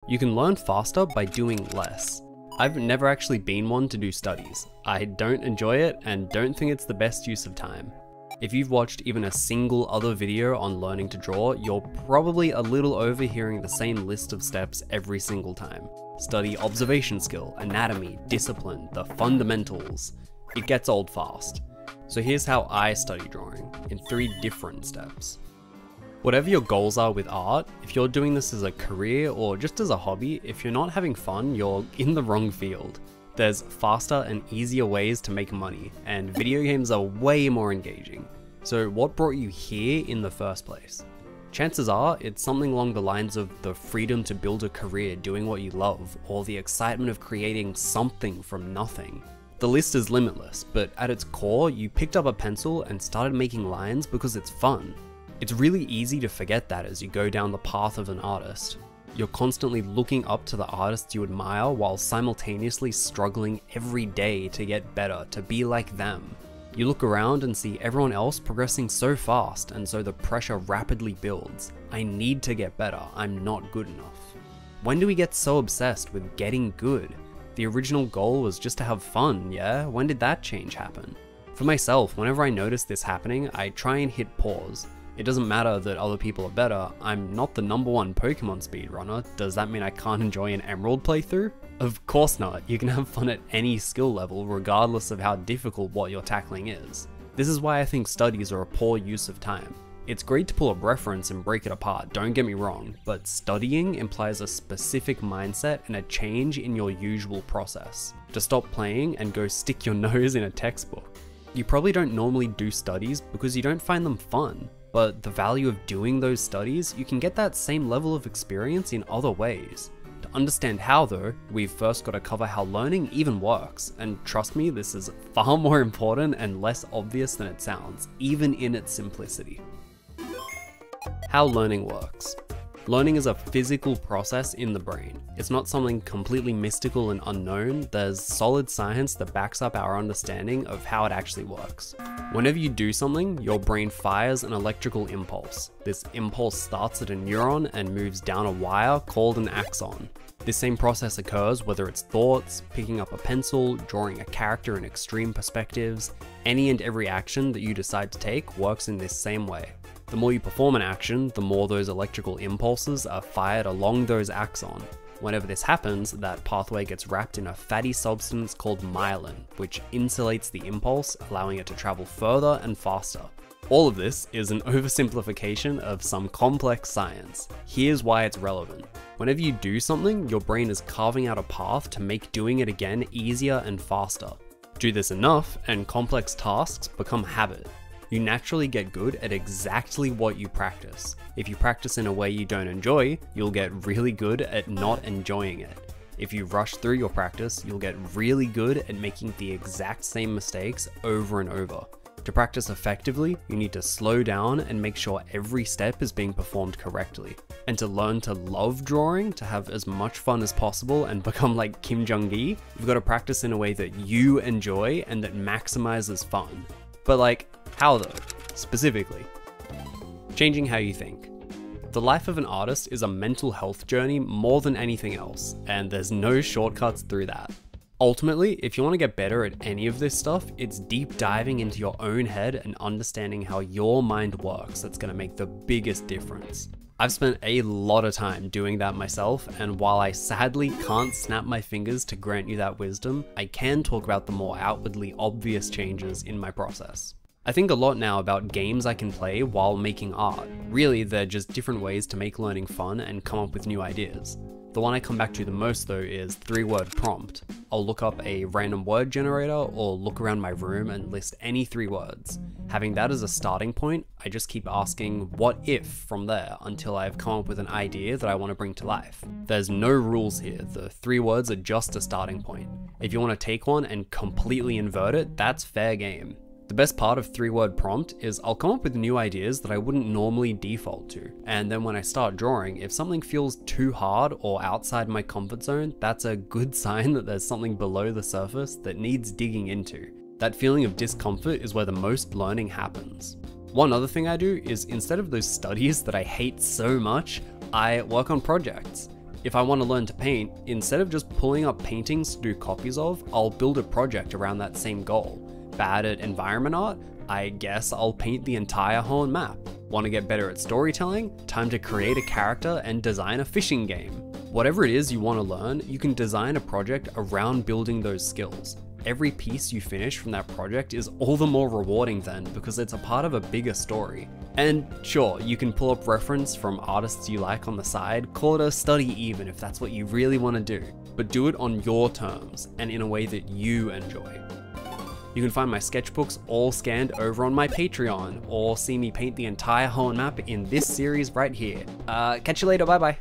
You can learn faster by doing less. I've never actually been one to do studies. I don't enjoy it and don't think it's the best use of time. If you've watched even a single other video on learning to draw, you're probably a little over hearing the same list of steps every single time. Study observation skill, anatomy, discipline, the fundamentals. It gets old fast. So here's how I study drawing, in 3 different steps. Whatever your goals are with art, if you're doing this as a career or just as a hobby, if you're not having fun, you're in the wrong field. There's faster and easier ways to make money, and video games are way more engaging. So what brought you here in the first place? Chances are it's something along the lines of the freedom to build a career doing what you love, or the excitement of creating something from nothing. The list is limitless, but at its core, you picked up a pencil and started making lines because it's fun. It's really easy to forget that as you go down the path of an artist. You're constantly looking up to the artists you admire while simultaneously struggling every day to get better, to be like them. You look around and see everyone else progressing so fast, and so the pressure rapidly builds. I need to get better, I'm not good enough. When do we get so obsessed with getting good? The original goal was just to have fun, yeah? When did that change happen? For myself, whenever I notice this happening, I try and hit pause. It doesn't matter that other people are better, I'm not the #1 Pokemon speedrunner. Does that mean I can't enjoy an Emerald playthrough? Of course not, you can have fun at any skill level regardless of how difficult what you're tackling is. This is why I think studies are a poor use of time. It's great to pull up reference and break it apart, don't get me wrong, but studying implies a specific mindset and a change in your usual process. To stop playing and go stick your nose in a textbook. You probably don't normally do studies because you don't find them fun. But the value of doing those studies, you can get that same level of experience in other ways. To understand how though, we've first got to cover how learning even works, and trust me, this is far more important and less obvious than it sounds, even in its simplicity. How learning works. Learning is a physical process in the brain. It's not something completely mystical and unknown. There's solid science that backs up our understanding of how it actually works. Whenever you do something, your brain fires an electrical impulse. This impulse starts at a neuron and moves down a wire called an axon. This same process occurs whether it's thoughts, picking up a pencil, drawing a character in extreme perspectives. Any and every action that you decide to take works in this same way. The more you perform an action, the more those electrical impulses are fired along those axons. Whenever this happens, that pathway gets wrapped in a fatty substance called myelin, which insulates the impulse, allowing it to travel further and faster. All of this is an oversimplification of some complex science. Here's why it's relevant. Whenever you do something, your brain is carving out a path to make doing it again easier and faster. Do this enough, and complex tasks become habit. You naturally get good at exactly what you practice. If you practice in a way you don't enjoy, you'll get really good at not enjoying it. If you rush through your practice, you'll get really good at making the exact same mistakes over and over. To practice effectively, you need to slow down and make sure every step is being performed correctly. And to learn to love drawing, to have as much fun as possible and become like Kim Jong-gi, you've got to practice in a way that you enjoy and that maximizes fun. But like, how though? Specifically. Changing how you think. The life of an artist is a mental health journey more than anything else, and there's no shortcuts through that. Ultimately, if you want to get better at any of this stuff, it's deep diving into your own head and understanding how your mind works that's going to make the biggest difference. I've spent a lot of time doing that myself, and while I sadly can't snap my fingers to grant you that wisdom, I can talk about the more outwardly obvious changes in my process. I think a lot now about games I can play while making art. Really, they're just different ways to make learning fun and come up with new ideas. The one I come back to the most though is 3-word prompt. I'll look up a random word generator or look around my room and list any 3 words. Having that as a starting point, I just keep asking what if from there until I've come up with an idea that I want to bring to life. There's no rules here, the 3 words are just a starting point. If you want to take one and completely invert it, that's fair game. The best part of 3-word prompt is I'll come up with new ideas that I wouldn't normally default to, and then when I start drawing, if something feels too hard or outside my comfort zone, that's a good sign that there's something below the surface that needs digging into. That feeling of discomfort is where the most learning happens. One other thing I do is instead of those studies that I hate so much, I work on projects. If I want to learn to paint, instead of just pulling up paintings to do copies of, I'll build a project around that same goal. Bad at environment art? I guess I'll paint the entire Hoenn map. Want to get better at storytelling? Time to create a character and design a fishing game. Whatever it is you want to learn, you can design a project around building those skills. Every piece you finish from that project is all the more rewarding then because it's a part of a bigger story. And sure, you can pull up reference from artists you like on the side, call it a study even if that's what you really want to do, but do it on your terms and in a way that you enjoy. You can find my sketchbooks all scanned over on my Patreon, or see me paint the entire Hoenn map in this series right here. Catch you later, bye bye.